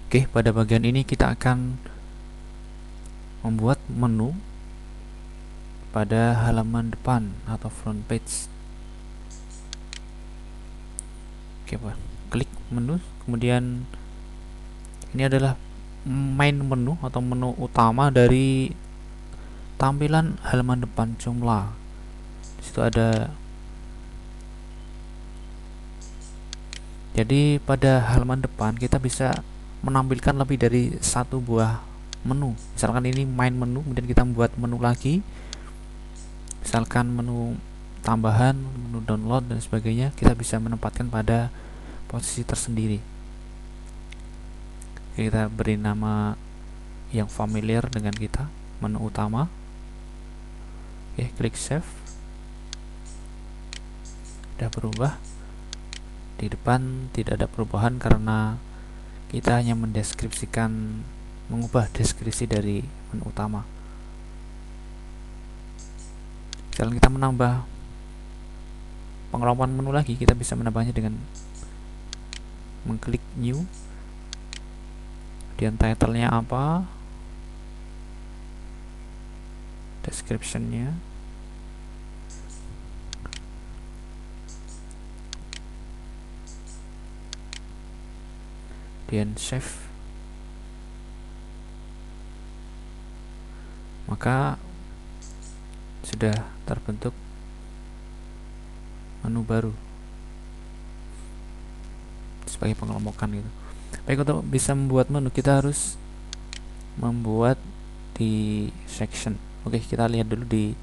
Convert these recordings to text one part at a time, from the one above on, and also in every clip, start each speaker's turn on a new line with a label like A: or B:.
A: Oke, pada bagian ini kita akan membuat menu pada halaman depan atau front page. Oke, Pak. Klik menu, kemudian ini adalah main menu atau menu utama dari tampilan halaman depan Joomla. Di situ ada. Jadi pada halaman depan kita bisa menampilkan lebih dari satu buah menu. Misalkan ini main menu, kemudian kita membuat menu lagi. Misalkan menu tambahan, menu download dan sebagainya, kita bisa menempatkan pada posisi tersendiri. Kita beri nama yang familiar dengan kita, menu utama. Oke, klik save. Sudah berubah. Di depan tidak ada perubahan karena kita hanya mengubah deskripsi dari menu utama. Sekarang kita menambah pengelompokan menu lagi, kita bisa menambahnya dengan mengklik new, kemudian title-nya apa, description-nya, kemudian save. Maka sudah terbentuk menu baru sebagai pengelompokan gitu. Baik, untuk bisa membuat menu kita harus membuat di section. Oke, kita lihat dulu di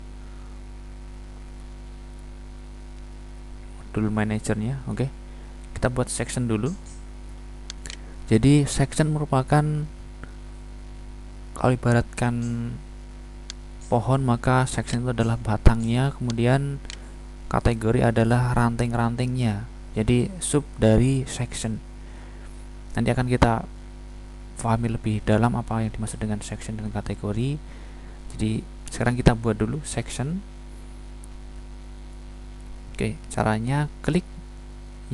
A: modul manajernya. Oke, kita buat section dulu. Jadi section merupakan, kalau ibaratkan pohon, maka section itu adalah batangnya, kemudian kategori adalah ranting-rantingnya. Jadi sub dari section. Nanti akan kita pahami lebih dalam apa yang dimaksud dengan section dan kategori. Jadi sekarang kita buat dulu section. Oke, caranya klik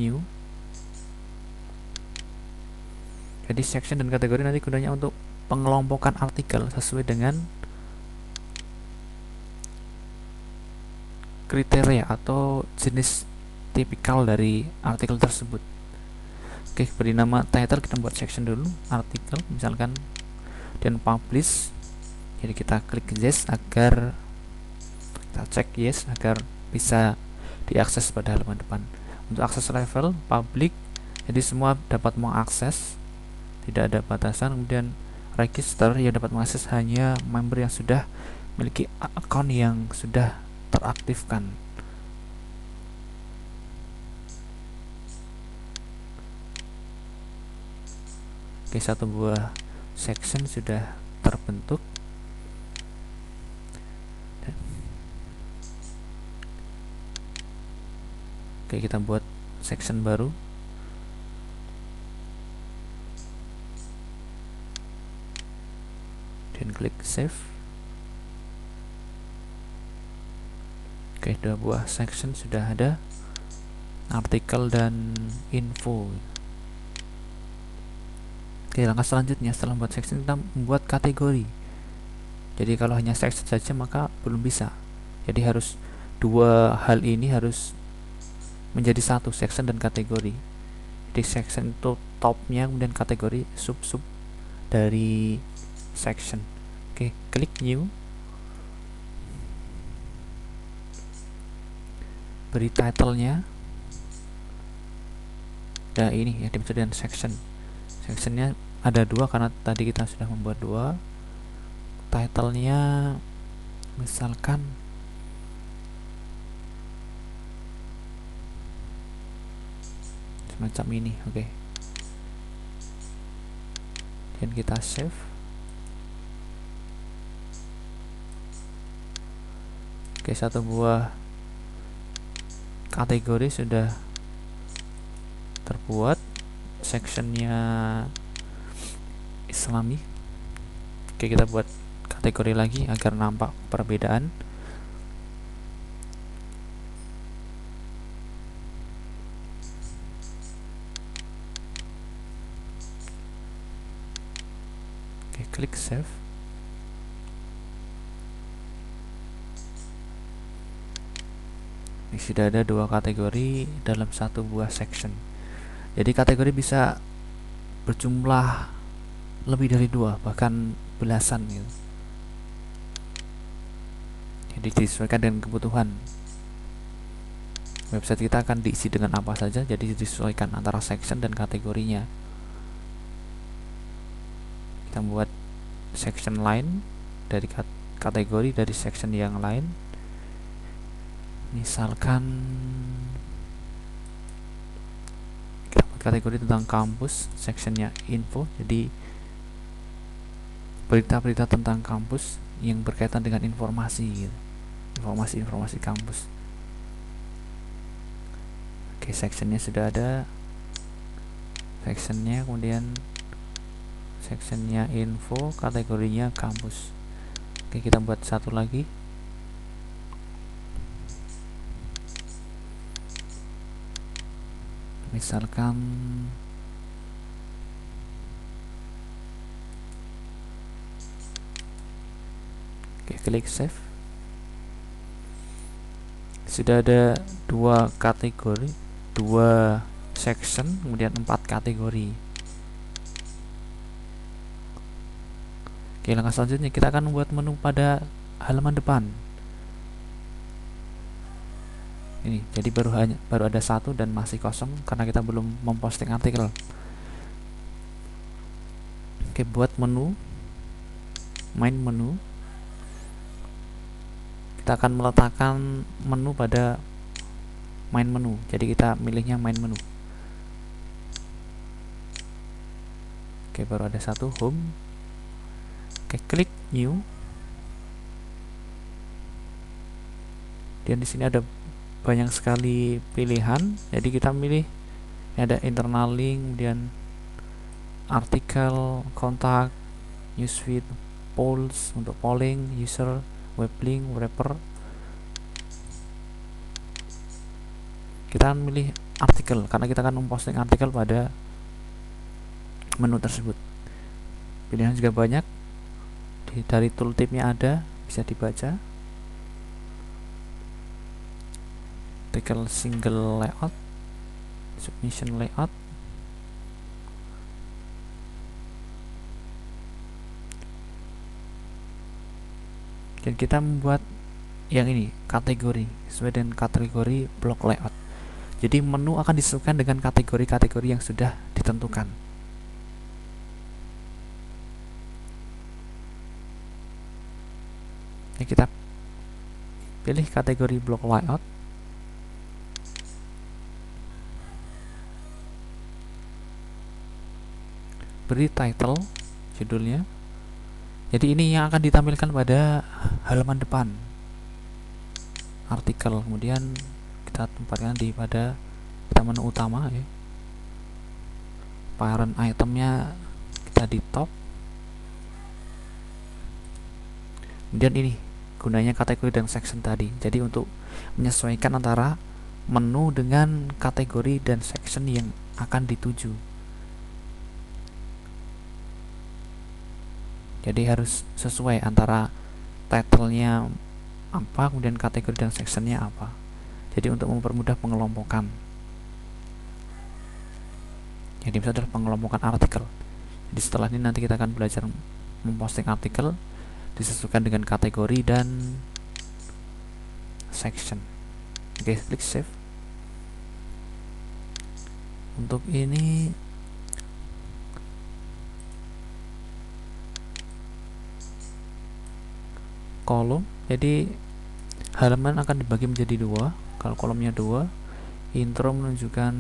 A: new. Jadi section dan kategori nanti gunanya untuk pengelompokan artikel sesuai dengan kriteria atau jenis tipikal dari artikel tersebut. Oke, beri nama title, kita buat section dulu, artikel misalkan, dan publish. Jadi kita klik yes agar kita cek yes agar bisa diakses pada halaman depan. Untuk akses level public, jadi semua dapat mengakses, tidak ada batasan. Kemudian register, yang dapat mengakses hanya member yang sudah memiliki akun yang sudah teraktifkan. Oke, satu buah section sudah terbentuk. Oke, kita buat section baru. Dan klik save. Oke, dua buah section sudah ada, artikel dan info. Oke, langkah selanjutnya setelah membuat section, kita membuat kategori. Jadi kalau hanya section saja maka belum bisa. Jadi harus dua hal ini harus menjadi satu, section dan kategori. Jadi section itu topnya, kemudian kategori sub-sub dari section. Oke, klik new. Beri title-nya. Nah, ini yang dimaksud dengan section. Sectionnya ada dua karena tadi kita sudah membuat dua. Title-nya misalkan semacam ini. Oke, dan kita save. Oke, satu buah kategori sudah terbuat. Sectionnya Islami. Oke, kita buat kategori lagi agar nampak perbedaan. klik save. Ini sudah ada dua kategori dalam satu buah section. Jadi kategori bisa berjumlah lebih dari dua, bahkan belasan gitu. Jadi disesuaikan dengan kebutuhan. Website kita akan diisi dengan apa saja, jadi disesuaikan antara section dan kategorinya. Kita buat section lain dari kategori dari section yang lain. Misalkan kita buat kategori tentang kampus, sectionnya info, jadi berita-berita tentang kampus yang berkaitan dengan informasi gitu. Informasi kampus. Oke, sectionnya sudah ada, sectionnya, kemudian sectionnya info, kategorinya kampus. Oke, kita buat satu lagi. Misalkan oke, klik save. Sudah ada dua kategori, dua section, kemudian 4 kategori. Oke, langkah selanjutnya kita akan membuat menu pada halaman depan. Ini jadi baru ada satu dan masih kosong karena kita belum memposting artikel. Oke, buat menu, main menu, kita akan meletakkan menu pada main menu, jadi kita milihnya main menu. Oke, baru ada satu, home. Oke, klik new, dan di sini ada banyak sekali pilihan, jadi kita milih ada internal link, kemudian artikel, kontak, newsfeed, polls untuk polling, user, web link, wrapper. Kita akan milih artikel karena kita akan memposting artikel pada menu tersebut. Pilihan juga banyak, dari tooltipnya ada, bisa dibaca. Artikel single layout, submission layout, dan kita membuat yang ini kategori sesuai dengan kategori block layout. Jadi menu akan disesuaikan dengan kategori-kategori yang sudah ditentukan. Ini kita pilih kategori block layout. Beri title, judulnya. Jadi ini yang akan ditampilkan pada halaman depan artikel. Kemudian kita tempatkan pada menu utama ya. Parent itemnya kita di top. Kemudian ini gunanya kategori dan section tadi. Jadi untuk menyesuaikan antara menu dengan kategori dan section yang akan dituju. Jadi harus sesuai antara title-nya apa, kemudian kategori dan section-nya apa. Jadi untuk mempermudah pengelompokan. Jadi misalnya adalah pengelompokan artikel. Jadi setelah ini nanti kita akan belajar memposting artikel disesuaikan dengan kategori dan section. Oke, klik save. Untuk ini kolom, jadi halaman akan dibagi menjadi dua. Kalau kolomnya dua, intro menunjukkan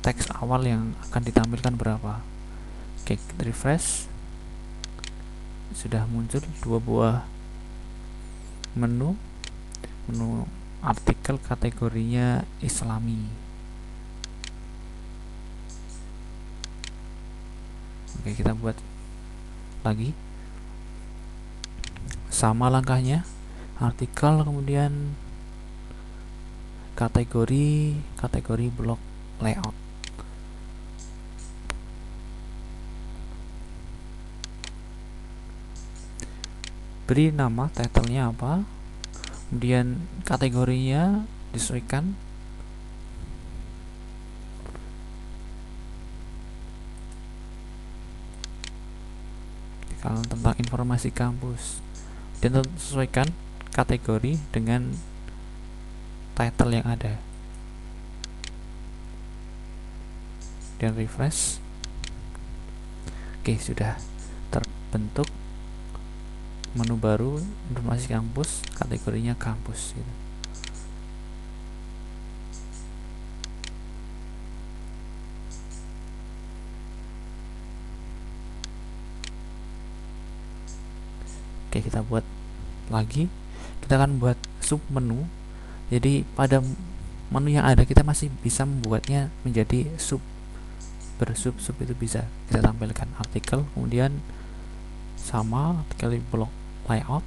A: teks awal yang akan ditampilkan berapa. Oke, refresh. Sudah muncul dua buah menu artikel kategorinya Islami. Oke, kita buat lagi sama langkahnya, artikel, kemudian kategori block layout. beri nama title-nya apa, kemudian kategorinya disesuaikan, kalau tentang informasi kampus, dan sesuaikan kategori dengan title yang ada, dan refresh. Oke, sudah terbentuk menu baru informasi kampus, kategorinya kampus gitu. Oke, kita buat lagi, kita akan buat sub menu. Jadi pada menu yang ada kita masih bisa membuatnya menjadi sub, bersub-sub itu bisa kita tampilkan. Artikel, kemudian sama artikel di blok layout,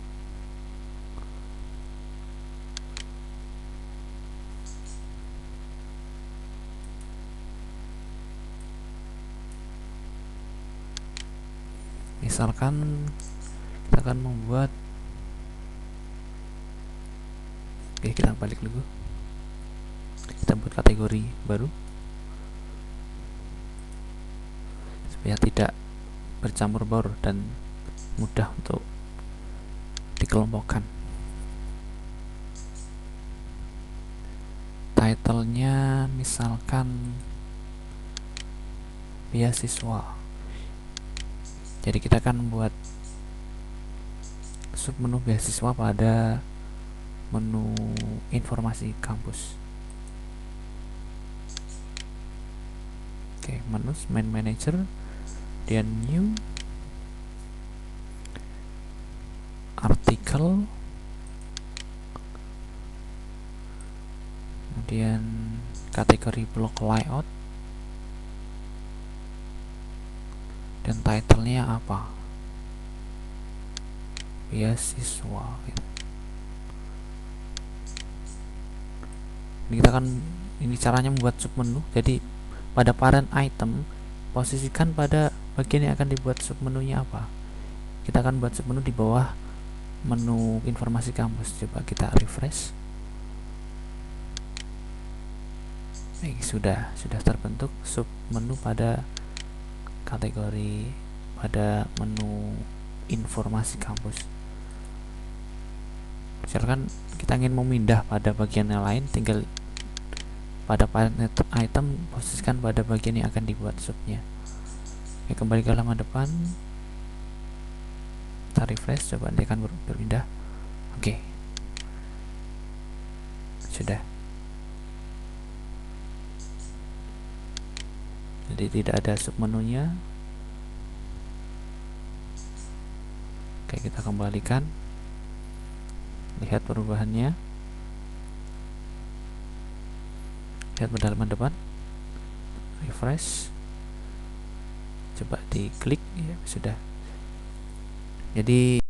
A: misalkan kita akan membuat, oke kita balik dulu, kita buat kategori baru supaya tidak bercampur baur dan mudah untuk dikelompokkan. Title-nya misalkan beasiswa. Jadi kita akan membuat sub menu beasiswa pada menu informasi kampus. Oke, menu main manager, dan new artikel, kemudian kategori blok layout, dan title-nya apa, beasiswa gitu. Ini caranya membuat submenu. Jadi pada parent item posisikan pada bagian yang akan dibuat submenunya apa. Kita akan buat submenu di bawah menu informasi kampus. Coba kita refresh. Sudah terbentuk submenu pada kategori, pada menu informasi kampus. Misalkan kita ingin memindah pada bagian yang lain, tinggal pada parent item posisikan pada bagian yang akan dibuat subnya. Oke, kembali ke halaman depan, kita refresh, coba nanti akan berpindah. Oke, sudah. Jadi tidak ada submenunya. Oke, kita kembalikan, lihat perubahannya, lihat pada halaman depan, refresh, coba diklik, ya sudah. Jadi